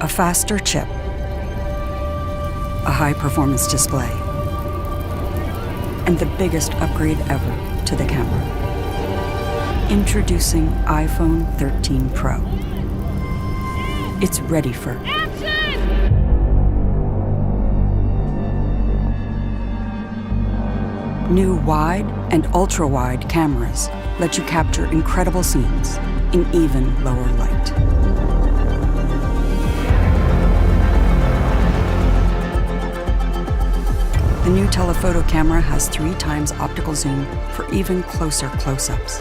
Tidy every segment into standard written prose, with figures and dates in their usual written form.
A faster chip, a high-performance display, and the biggest upgrade ever to the camera. Introducing iPhone 13 Pro. It's ready for action! New wide and ultra-wide cameras let you capture incredible scenes in even lower light. The new telephoto camera has 3 times optical zoom for even closer close-ups.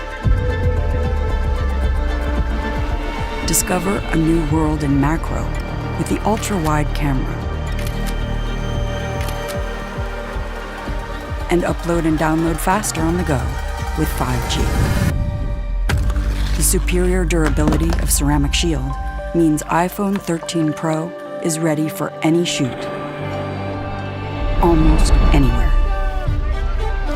Discover a new world in macro with the ultra-wide camera. And upload and download faster on the go with 5G. The superior durability of ceramic shield means iPhone 13 Pro is ready for any shoot, almost anywhere.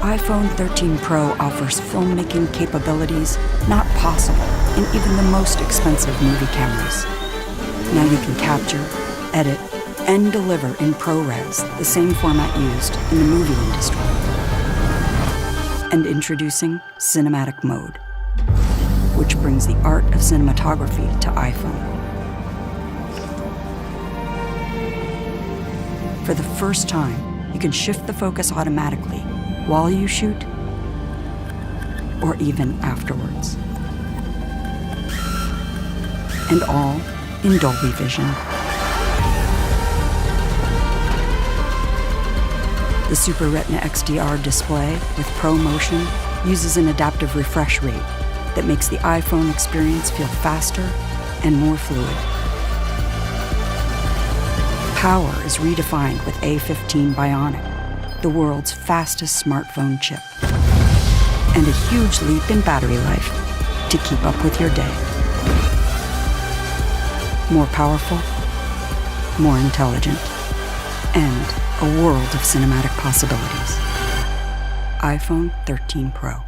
iPhone 13 Pro offers filmmaking capabilities not possible in even the most expensive movie cameras. Now you can capture, edit, and deliver in ProRes, the same format used in the movie industry. And introducing cinematic mode, which brings the art of cinematography to iPhone. For the first time, you can shift the focus automatically while you shoot or even afterwards. And all in Dolby Vision. The Super Retina XDR display with Pro Motion uses an adaptive refresh rate that makes the iPhone experience feel faster and more fluid. Power is redefined with A15 Bionic, the world's fastest smartphone chip. And a huge leap in battery life to keep up with your day. More powerful, more intelligent, and a world of cinematic possibilities. iPhone 13 Pro.